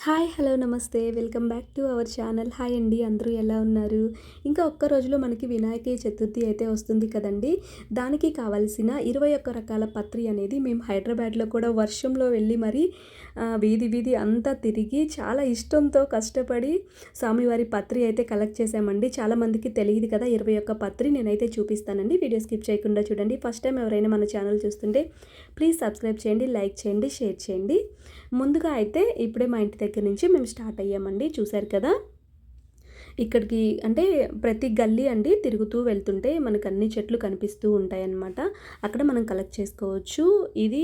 Hi hello నమస్తే welcome back to our channel. Hi అండి, అందరూ ఎలా ఉన్నారు? ఇంకా ఒక్క రోజులో మనకి వినాయక చతుర్థి అయితే వస్తుంది కదండి. దానికి కావాల్సిన 21 రకాల పత్రి అనేది మేము హైదరాబాద్లో కూడా వర్షంలో వెళ్ళి మరి వీధి వీధి అంతా తిరిగి చాలా ఇష్టంతో కష్టపడి స్వామివారి పత్రి అయితే కలెక్ట్ చేసామండి. చాలామందికి తెలియదు కదా 21 పత్రి. నేనైతే చూపిస్తానండి, వీడియో స్కిప్ చేయకుండా చూడండి. ఫస్ట్ టైం ఎవరైనా మన ఛానల్ చూస్తుంటే ప్లీజ్ సబ్స్క్రైబ్ చేయండి, లైక్ చేయండి, షేర్ చేయండి. ముందుగా అయితే ఇప్పుడే మా ఇంటి దగ్గర నుంచి మేము స్టార్ట్ అయ్యామండి. చూశారు కదా, ఇక్కడికి అంటే ప్రతి గల్లీ అండి తిరుగుతూ వెళ్తుంటే మనకు అన్ని చెట్లు కనిపిస్తూ ఉంటాయన్నమాట. అక్కడ మనం కలెక్ట్ చేసుకోవచ్చు. ఇది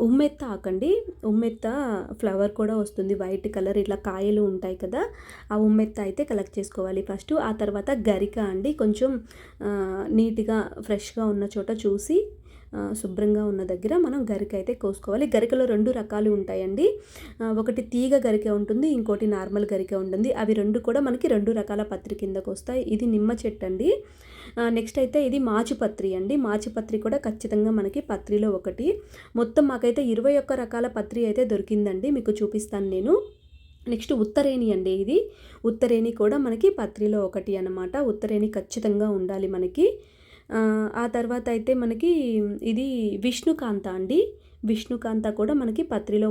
ఉమ్మెత్త ఆకండి. ఉమ్మెత్త ఫ్లవర్ కూడా వస్తుంది, వైట్ కలర్, ఇట్లా కాయలు ఉంటాయి కదా, ఆ ఉమ్మెత్త అయితే కలెక్ట్ చేసుకోవాలి ఫస్ట్. ఆ తర్వాత గరిక అండి, కొంచెం నీట్గా ఫ్రెష్గా ఉన్న చోట చూసి శుభ్రంగా ఉన్న దగ్గర మనం గరిక అయితే కోసుకోవాలి. గరికలో 2 రకాలు ఉంటాయండి. ఒకటి తీగ గరిక ఉంటుంది, ఇంకోటి నార్మల్ గరిక ఉంటుంది. అవి 2 కూడా మనకి 2 రకాల పత్రి కిందకు వస్తాయి. ఇది నిమ్మ చెట్టు అండి. నెక్స్ట్ అయితే ఇది మాచిపత్రి అండి. మాచిపత్రి కూడా ఖచ్చితంగా మనకి పత్రిలో ఒకటి. మొత్తం మాకైతే 21 రకాల పత్రి అయితే దొరికిందండి, మీకు చూపిస్తాను నేను. నెక్స్ట్ ఉత్తరేణి అండి. ఇది ఉత్తరేణి కూడా మనకి పత్రిలో ఒకటి అన్నమాట. ఉత్తరేణి ఖచ్చితంగా ఉండాలి మనకి. ఆ తర్వాత అయితే మనకి ఇది విష్ణుకాంత అండి. విష్ణుకాంత కూడా మనకి పత్రిలో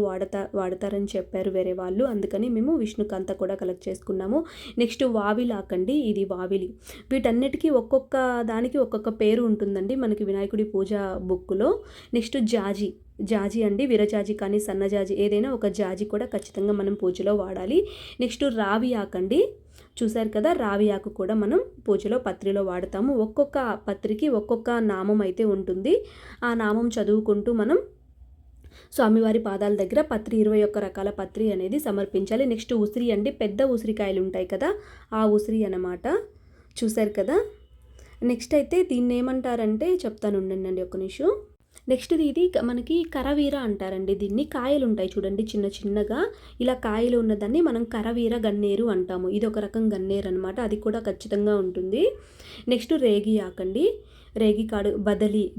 వాడతారని చెప్పారు వేరే వాళ్ళు, అందుకని మేము విష్ణుకాంత కూడా కలెక్ట్ చేసుకున్నాము. నెక్స్ట్ వావిలాకండి. ఇది వావిలి. వీటన్నిటికీ ఒక్కొక్క దానికి ఒక్కొక్క పేరు ఉంటుందండి మనకి వినాయకుడి పూజ బుక్లో. నెక్స్ట్ జాజి అండి. విరజాజి కానీ సన్నజాజి ఏదైనా ఒక జాజి కూడా ఖచ్చితంగా మనం పూజలో వాడాలి. నెక్స్ట్ రావి ఆకండి. చూశారు కదా, రావి ఆకు కూడా మనం పూజలో పత్రిలో వాడతాము. ఒక్కొక్క పత్రికి ఒక్కొక్క నామం అయితే ఉంటుంది. ఆ నామం చదువుకుంటూ మనం స్వామివారి పాదాల దగ్గర పత్రి 21 రకాల పత్రి అనేది సమర్పించాలి. నెక్స్ట్ ఉసిరి అండి. పెద్ద ఉసిరికాయలు ఉంటాయి కదా, ఆ ఉసిరి అన్నమాట. చూశారు కదా. నెక్స్ట్ అయితే దీన్ని ఏమంటారంటే చెప్తాను, ఉండండి ఒక నిమిషం. నెక్స్ట్ ఇది మనకి కరవీర అంటారండి. దీన్ని కాయలు ఉంటాయి చూడండి, చిన్న చిన్నగా ఇలా కాయలు ఉన్నదాన్ని మనం కరవీర గన్నేరు అంటాము. ఇది ఒక రకం గన్నేరు అనమాట, అది కూడా ఖచ్చితంగా ఉంటుంది. నెక్స్ట్ రేగి ఆకండి. రేగి కాడు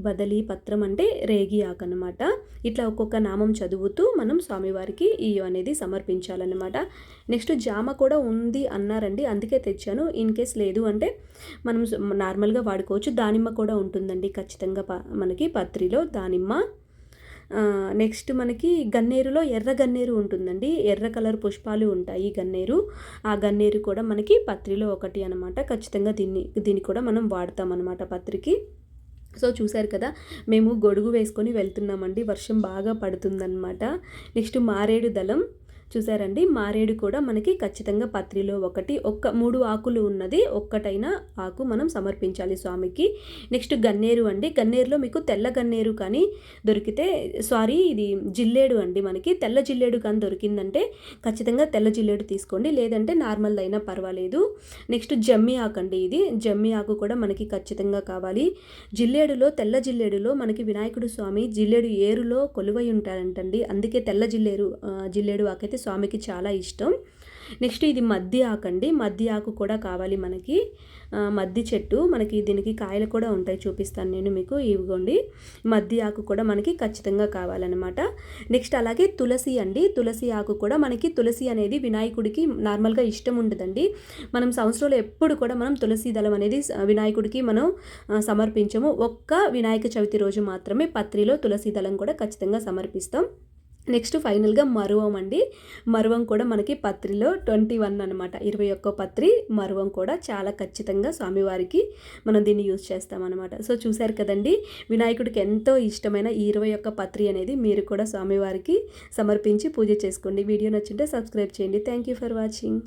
బదలి పత్రం అంటే రేగి ఆకు అనమాట. ఇట్లా ఒక్కొక్క నామం చదువుతూ మనం స్వామివారికి ఈ అనేది సమర్పించాలన్నమాట. నెక్స్ట్ జామ కూడా ఉంది అన్నారండి, అందుకే తెచ్చాను. ఇన్ కేస్ లేదు అంటే మనం నార్మల్గా వాడుకోవచ్చు. దానిమ్మ కూడా ఉంటుందండి ఖచ్చితంగా మనకి పత్రిలో దానిమ్మ. నెక్స్ట్ మనకి గన్నేరులో ఎర్ర గన్నేరు ఉంటుందండి. ఎర్ర కలర్ పుష్పాలు ఉంటాయి గన్నేరు. ఆ గన్నేరు కూడా మనకి పత్రిలో ఒకటి అనమాట. ఖచ్చితంగా దీన్ని కూడా మనం వాడతాం అనమాట పత్రికి. సో చూశారు కదా, మేము గొడుగు వేసుకొని వెళ్తున్నామండి, వర్షం బాగా పడుతుందన్నమాట. నెక్స్ట్ మారేడు దళం. చూసారండి, మారేడు కూడా మనకి ఖచ్చితంగా పత్రిలో ఒకటి. 3 ఆకులు ఉన్నది ఒక్కటైనా ఆకు మనం సమర్పించాలి స్వామికి. నెక్స్ట్ గన్నేరు అండి. గన్నేరులో మీకు తెల్ల గన్నేరు కానీ దొరికితే, ఇది జిల్లేడు అండి. మనకి తెల్ల జిల్లేడు కానీ దొరికిందంటే ఖచ్చితంగా తెల్ల జిల్లేడు తీసుకోండి, లేదంటే నార్మల్ అయినా పర్వాలేదు. నెక్స్ట్ జమ్మి ఆకు అండి. ఇది జమ్మి ఆకు కూడా మనకి ఖచ్చితంగా కావాలి. తెల్ల జిల్లేడులో మనకి వినాయకుడు స్వామి జిల్లేడు ఏరులో కొలువై ఉంటారంటండి, అందుకే తెల్ల జిల్లేడు ఆకైతే స్వామికి చాలా ఇష్టం. నెక్స్ట్ ఇది మద్ది ఆకండి. మద్ది ఆకు కూడా కావాలి మనకి. మద్ది చెట్టు మనకి, దీనికి కాయలు కూడా ఉంటాయి, చూపిస్తాను నేను మీకు. ఇవ్వండి, మద్ది ఆకు కూడా మనకి ఖచ్చితంగా కావాలన్నమాట. నెక్స్ట్ అలాగే తులసి అండి. తులసి ఆకు కూడా మనకి, తులసి అనేది వినాయకుడికి నార్మల్గా ఇష్టం ఉండదండి. మనం సంవత్సరంలో ఎప్పుడు కూడా మనం తులసి దళం అనేది వినాయకుడికి మనం సమర్పించము. ఒక్క వినాయక చవితి రోజు మాత్రమే పత్రిలో తులసి దళం కూడా ఖచ్చితంగా సమర్పిస్తాం. నెక్స్ట్ ఫైనల్గా మరువం అండి. మరువం కూడా మనకి పత్రిలో 21 అనమాట. 21 పత్రి మరువం కూడా చాలా ఖచ్చితంగా స్వామివారికి మనం దీన్ని యూజ్ చేస్తామన్నమాట. సో చూశారు కదండి, వినాయకుడికి ఎంతో ఇష్టమైన ఈ 21 పత్రి అనేది మీరు కూడా స్వామివారికి సమర్పించి పూజ చేసుకోండి. వీడియో నచ్చింటే సబ్స్క్రైబ్ చేయండి. Thank you for watching.